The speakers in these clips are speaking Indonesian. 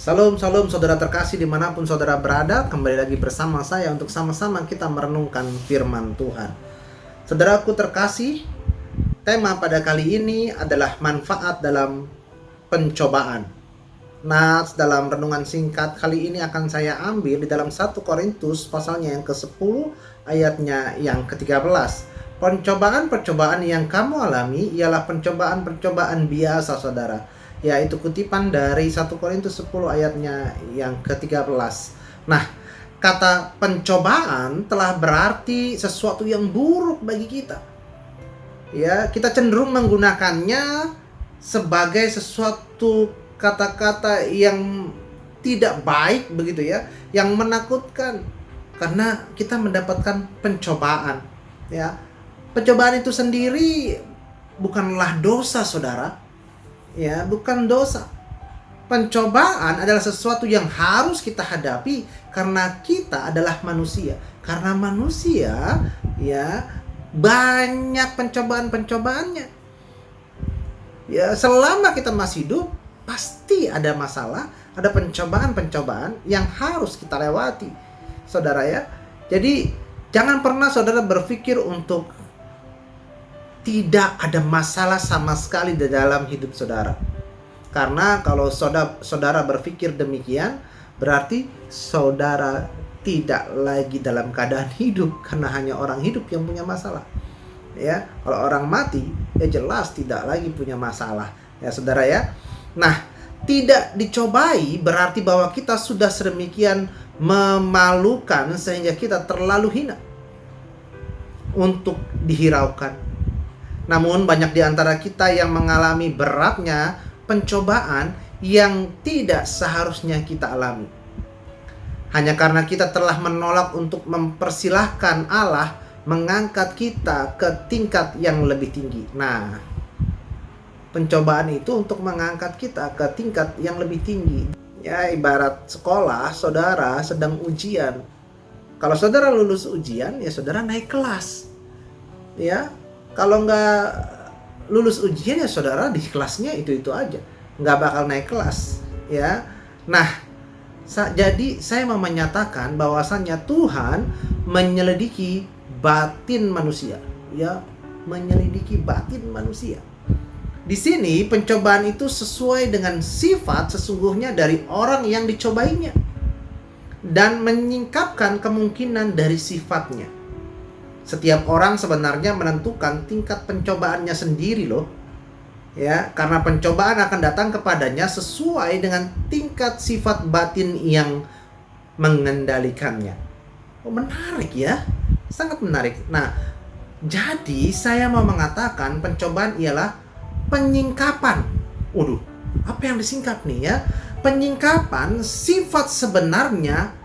Salam, salam saudara terkasih dimanapun saudara berada. Kembali lagi bersama saya untuk sama-sama kita merenungkan firman Tuhan. Saudaraku terkasih, tema pada kali ini adalah manfaat dalam pencobaan. Nah, dalam renungan singkat kali ini akan saya ambil di dalam 1 Korintus pasalnya yang ke-10 ayatnya yang ke-13. Pencobaan-pencobaan yang kamu alami ialah pencobaan-pencobaan biasa, saudara. Yaitu kutipan dari 1 Korintus 10 ayatnya yang ke-13. Nah, kata pencobaan telah berarti sesuatu yang buruk bagi kita. Ya, kita cenderung menggunakannya sebagai sesuatu kata-kata yang tidak baik begitu ya, yang menakutkan karena kita mendapatkan pencobaan. Ya, pencobaan itu sendiri bukanlah dosa, saudara. Ya, bukan dosa. Pencobaan adalah sesuatu yang harus kita hadapi karena kita adalah manusia. Karena manusia, ya, banyak pencobaan-pencobaannya. Ya, selama kita masih hidup, pasti ada masalah, ada pencobaan-pencobaan yang harus kita lewati, saudara ya. Jadi, jangan pernah saudara berpikir untuk tidak ada masalah sama sekali di dalam hidup saudara. Karena kalau saudara berpikir demikian, berarti saudara tidak lagi dalam keadaan hidup, karena hanya orang hidup yang punya masalah. Ya, kalau orang mati, ya jelas tidak lagi punya masalah. Ya, saudara ya. Nah, tidak dicobai berarti bahwa kita sudah sedemikian memalukan sehingga kita terlalu hina untuk dihiraukan. Namun banyak di antara kita yang mengalami beratnya pencobaan yang tidak seharusnya kita alami. Hanya karena kita telah menolak untuk mempersilahkan Allah mengangkat kita ke tingkat yang lebih tinggi. Nah, pencobaan itu untuk mengangkat kita ke tingkat yang lebih tinggi. Ya, ibarat sekolah, saudara sedang ujian. Kalau saudara lulus ujian, ya saudara naik kelas. Ya, kalau nggak lulus ujian ya saudara di kelasnya itu aja, nggak bakal naik kelas, ya. Nah, jadi saya mau menyatakan bahwasannya Tuhan menyelidiki batin manusia, ya, menyelidiki batin manusia. Di sini pencobaan itu sesuai dengan sifat sesungguhnya dari orang yang dicobainya dan menyingkapkan kemungkinan dari sifatnya. Setiap orang sebenarnya menentukan tingkat pencobaannya sendiri loh. Ya, karena pencobaan akan datang kepadanya sesuai dengan tingkat sifat batin yang mengendalikannya. Oh, menarik ya. Sangat menarik. Nah, jadi saya mau mengatakan pencobaan ialah penyingkapan. Waduh, apa yang disingkap nih ya? Penyingkapan sifat sebenarnya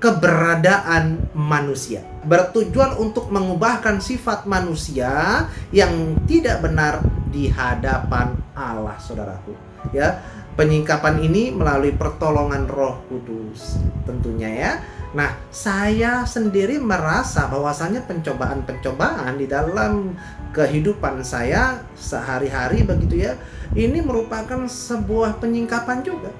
keberadaan manusia, bertujuan untuk mengubahkan sifat manusia yang tidak benar di hadapan Allah, saudaraku. Ya, penyingkapan ini melalui pertolongan Roh Kudus, tentunya ya. Nah, saya sendiri merasa bahwasanya pencobaan-pencobaan di dalam kehidupan saya sehari-hari begitu ya, ini merupakan sebuah penyingkapan juga.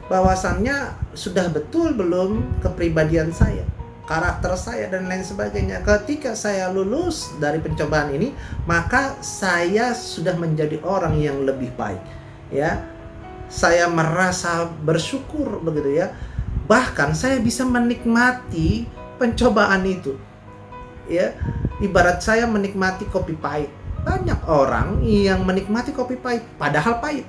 Bahwasannya sudah betul belum kepribadian saya, karakter saya dan lain sebagainya. Ketika saya lulus dari pencobaan ini, maka saya sudah menjadi orang yang lebih baik. Ya, saya merasa bersyukur begitu ya. Bahkan saya bisa menikmati pencobaan itu. Ya, ibarat saya menikmati kopi pahit. Banyak orang yang menikmati kopi pahit padahal pahit.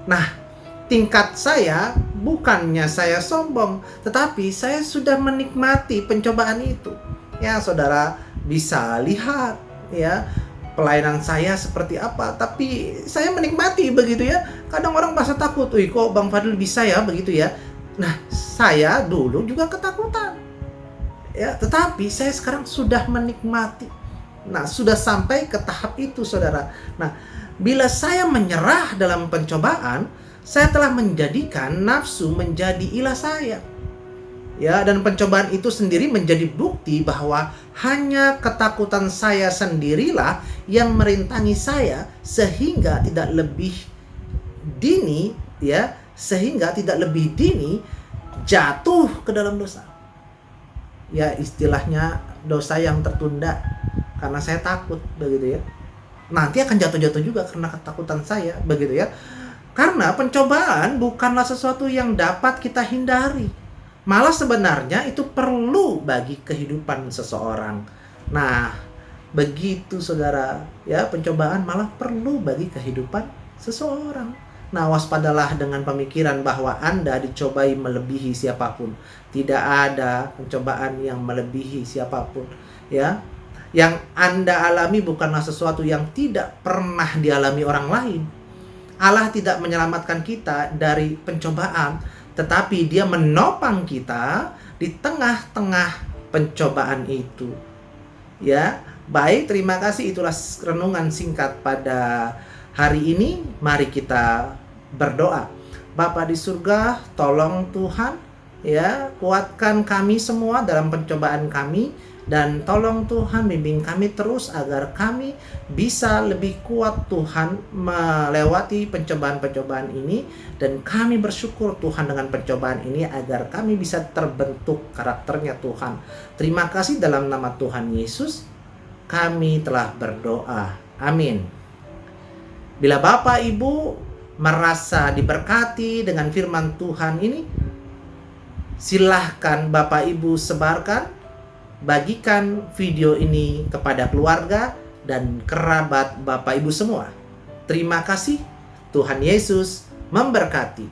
Nah, tingkat saya bukannya saya sombong, tetapi saya sudah menikmati pencobaan itu. Ya, saudara bisa lihat ya pelayanan saya seperti apa, tapi saya menikmati begitu ya. Kadang orang pasti takut, "Wih, kok Bang Fadil bisa ya begitu ya?" Nah, saya dulu juga ketakutan. Ya, tetapi saya sekarang sudah menikmati. Nah, sudah sampai ke tahap itu, saudara. Nah, bila saya menyerah dalam pencobaan, saya telah menjadikan nafsu menjadi ilah saya. Ya, dan pencobaan itu sendiri menjadi bukti bahwa hanya ketakutan saya sendirilah yang merintangi saya sehingga tidak lebih dini ya sehingga tidak lebih dini jatuh ke dalam dosa. Ya, istilahnya dosa yang tertunda karena saya takut, begitu ya. Nanti akan jatuh-jatuh juga karena ketakutan saya, begitu ya. Karena pencobaan bukanlah sesuatu yang dapat kita hindari. Malah sebenarnya itu perlu bagi kehidupan seseorang. Nah, begitu saudara, ya, pencobaan malah perlu bagi kehidupan seseorang. Nah, waspadalah dengan pemikiran bahwa Anda dicobai melebihi siapapun. Tidak ada pencobaan yang melebihi siapapun, ya. Yang Anda alami bukanlah sesuatu yang tidak pernah dialami orang lain. Allah tidak menyelamatkan kita dari pencobaan, tetapi Dia menopang kita di tengah-tengah pencobaan itu. Ya, baik, terima kasih. Itulah renungan singkat pada hari ini. Mari kita berdoa. Bapa di surga, tolong Tuhan, ya, kuatkan kami semua dalam pencobaan kami, dan tolong Tuhan bimbing kami terus agar kami bisa lebih kuat Tuhan melewati pencobaan-pencobaan ini, dan kami bersyukur Tuhan dengan pencobaan ini agar kami bisa terbentuk karakternya Tuhan. Terima kasih, dalam nama Tuhan Yesus kami telah berdoa. Amin. Bila Bapak Ibu merasa diberkati dengan firman Tuhan ini, silahkan Bapak Ibu sebarkan, bagikan video ini kepada keluarga dan kerabat Bapak Ibu semua. Terima kasih. Tuhan Yesus memberkati.